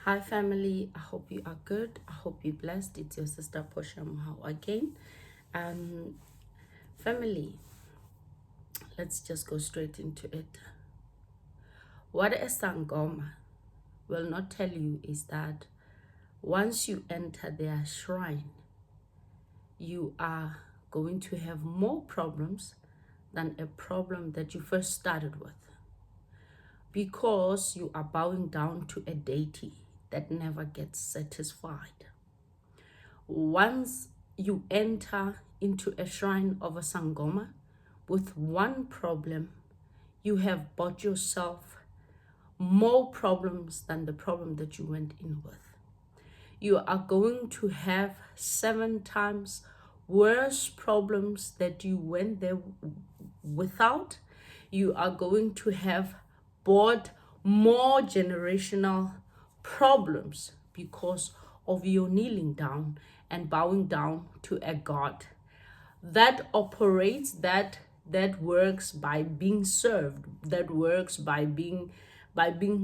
Hi family, I hope you are good. I hope you're blessed. It's your sister Portia Mahau again. Um, family, let's just go straight into it. What a Sangoma will not tell you is that once you enter their shrine, you are going to have more problems than a problem that you first started with, because you are bowing down to a deity that never gets satisfied. Once you enter into a shrine of a Sangoma with one problem, you have bought yourself more problems than the problem that you went in with. You are going to have 7 times worse problems that you went there without. You are going to have bought more generational problems because of your kneeling down and bowing down to a God that operates, that works by being served, that works by being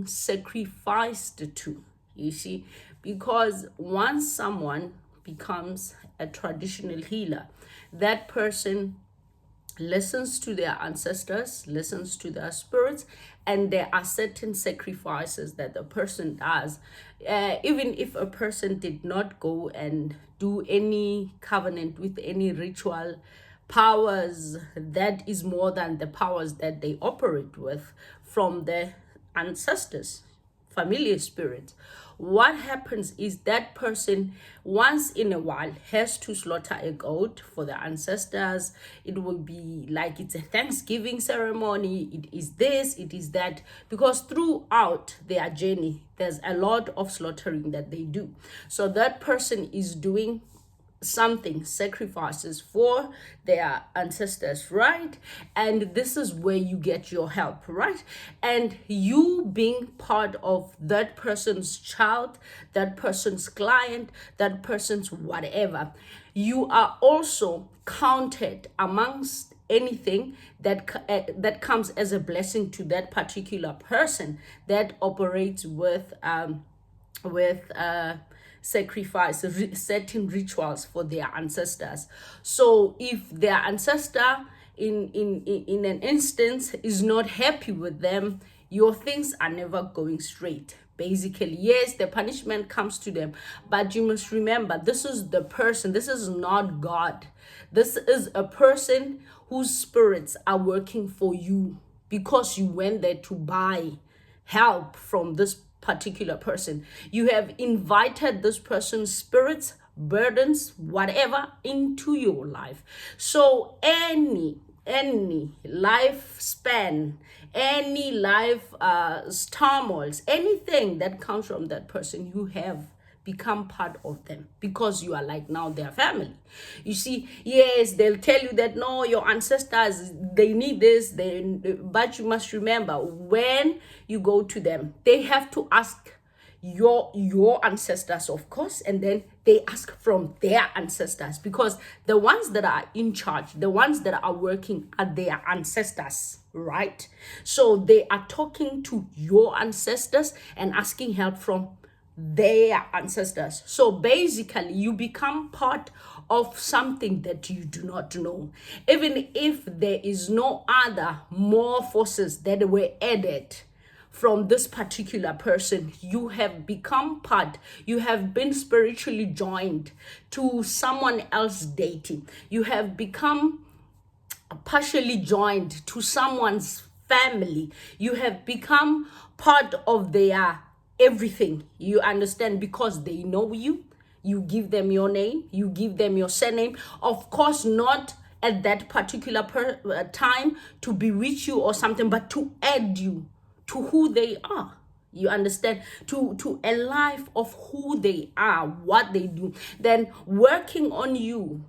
sacrificed to. You see, because once someone becomes a traditional healer, that person listens to their ancestors, listens to their spirits, and there are certain sacrifices that the person does. Even if a person did not go and do any covenant with any ritual powers, that is more than the powers that they operate with from the ancestors, familiar spirits. What happens is that person once in a while has to slaughter a goat for the ancestors. It will be like it's a Thanksgiving ceremony. It is this, it is that, because throughout their journey there's a lot of slaughtering that they do. So that person is doing something, sacrifices for their ancestors, right? And this is where you get your help, right? And you being part of that person's child, that person's client, that person's whatever, you are also counted amongst anything that comes as a blessing to that particular person that operates with sacrifice, certain rituals for their ancestors. So if their ancestor in an instance is not happy with them, your things are never going straight. Basically, yes, the punishment comes to them, but you must remember, this is the person, this is not God. This is a person whose spirits are working for you because you went there to buy help from this particular person. You have invited this person's spirits, burdens, whatever into your life. So any lifespan, any life turmoils, anything that comes from that person, you have become part of them because you are like now their family. You see, yes, they'll tell you that no, your ancestors, they need this, but you must remember, when you go to them, they have to ask your ancestors, of course, and then they ask from their ancestors, because the ones that are in charge, the ones that are working, are their ancestors, right? So they are talking to your ancestors and asking help from their ancestors. So basically, you become part of something that you do not know. Even if there is no other more forces that were added from this particular person, you have become part, you have been spiritually joined to someone else's deity. You have become partially joined to someone's family. You have become part of their everything. You understand? Because they know you. You give them your name. You give them your surname. Of course, not at that particular time to bewitch you or something, but to add you to who they are. You understand? To a life of who they are, what they do, then working on you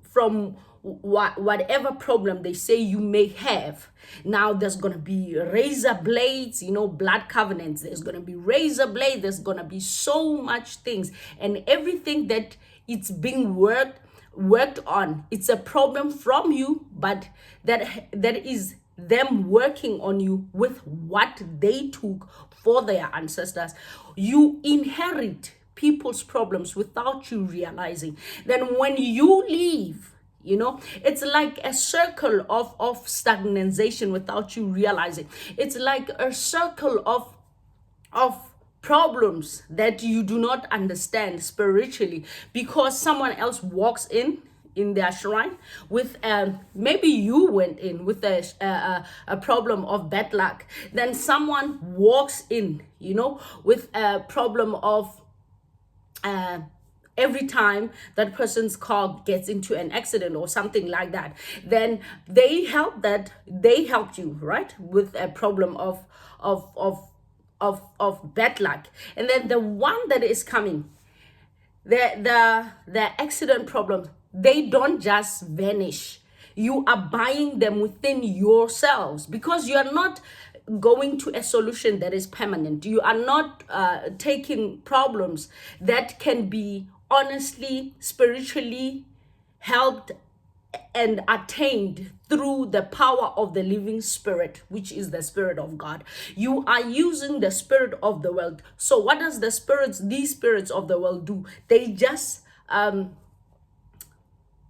from whatever problem they say you may have. Now there's going to be razor blades, blood covenants, there's going to be razor blades, there's going to be so much things, and everything that it's being worked on, it's a problem from you, but that is them working on you with what they took for their ancestors, you inherit people's problems without you realizing. Then when you leave, it's like a circle of stagnation without you realizing. It's like a circle of problems that you do not understand spiritually, because someone else walks in their shrine with maybe you went in with a problem of bad luck, then someone walks in with a problem of every time that person's car gets into an accident or something like that, then they helped you, right, with a problem of bad luck. And then the one that is coming, the accident problems, they don't just vanish. You are buying them within yourselves, because you are not going to a solution that is permanent. You are not taking problems that can be honestly, spiritually helped and attained through the power of the living spirit, which is the Spirit of God. You are using the spirit of the world. So what does these spirits of the world do? They just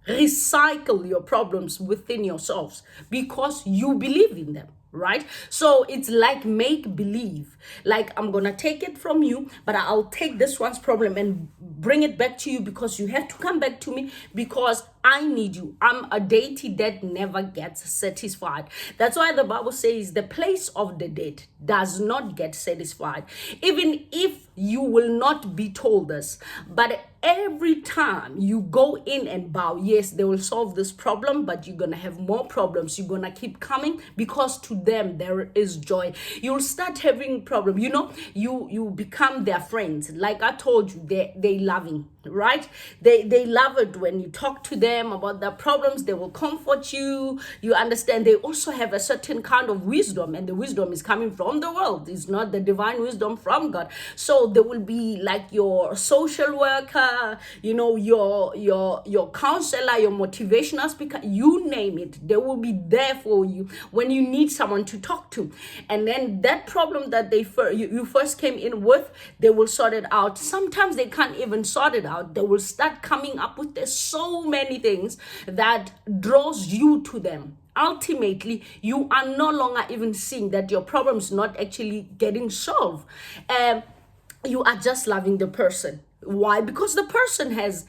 recycle your problems within yourselves because you believe in them, right? So it's like make believe. Like, I'm gonna take it from you, but I'll take this one's problem and bring it back to you, because you have to come back to me, because I need you. I'm a deity that never gets satisfied. That's why the Bible says the place of the dead does not get satisfied. Even if you will not be told this, but every time you go in and bow, yes, they will solve this problem, but you're gonna have more problems. You're gonna keep coming, because to them there is joy. You'll start having problem. You become their friends. Like I told you, they loving, right? They love it when you talk to them about their problems. They will comfort you. You understand. They also have a certain kind of wisdom, and the wisdom is coming from the world. It's not the divine wisdom from God. So they will be like your social worker, your counselor, your motivational speaker, you name it. They will be there for you when you need someone to talk to. And then that problem that you first came in with, they will sort it out. Sometimes they can't even sort it out. They will start coming up with so many things that draws you to them. Ultimately, you are no longer even seeing that your problem is not actually getting solved. You are just loving the person. Why? Because the person has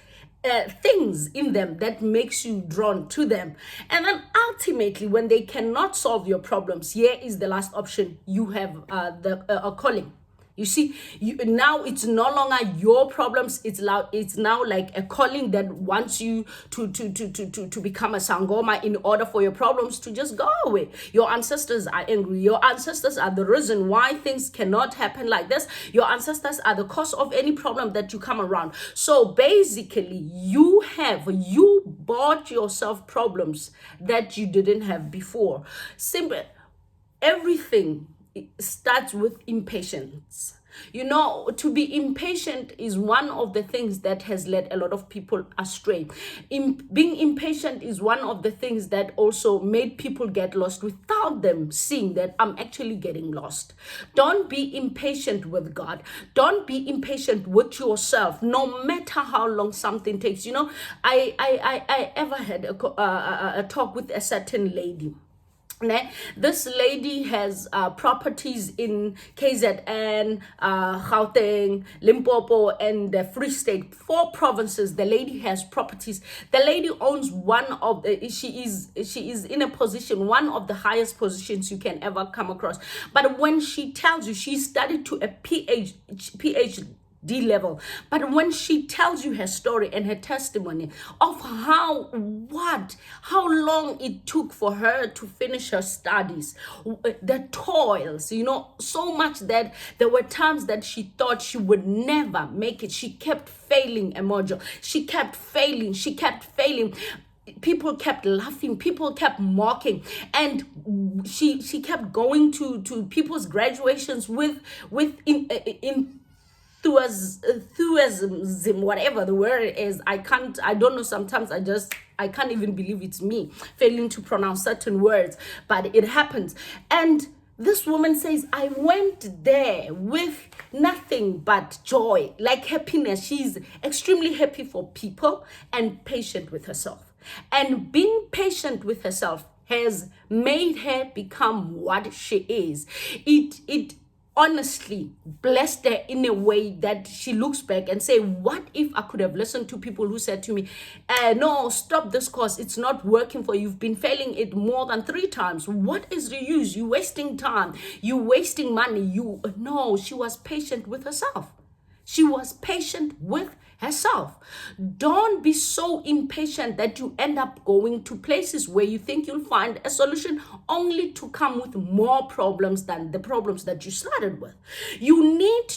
things in them that makes you drawn to them. And then ultimately, when they cannot solve your problems, here is the last option. You have a calling. You see, now it's no longer your problems. It's now like a calling that wants you to become a sangoma in order for your problems to just go away. Your ancestors are angry. Your ancestors are the reason why things cannot happen like this. Your ancestors are the cause of any problem that you come around. So basically, you bought yourself problems that you didn't have before. Simple. Everything starts with impatience. To be impatient is one of the things that has led a lot of people astray. Being impatient is one of the things that also made people get lost without them seeing that I'm actually getting lost. Don't be impatient with God. Don't be impatient with yourself, no matter how long something takes. I ever had a talk with a certain lady. This lady has properties in KZN, Gauteng, Limpopo, and the Free State, 4 provinces. The lady has properties. The lady owns one of the, she is in a position, one of the highest positions you can ever come across. But when she tells you she studied to a PhD level, but when she tells you her story and her testimony of how long it took for her to finish her studies, the toils, so much that there were times that she thought she would never make it. She kept failing a module. She kept failing. People kept laughing, people kept mocking, and she kept going to people's graduations with enthusiasm, whatever the word is. I don't know, sometimes I can't even believe it's me failing to pronounce certain words, but it happens. And This woman says, I went there with nothing but joy, like happiness. She's extremely happy for people and patient with herself. And being patient with herself has made her become what she is. It honestly blessed her in a way that she looks back and say, what if I could have listened to people who said to me, no, stop this course, it's not working for you, you've been failing it more than 3 times, what is the use, you're wasting time, you're wasting money. No, she was patient with herself. She was patient with herself. Don't be so impatient that you end up going to places where you think you'll find a solution only to come with more problems than the problems that you started with. You need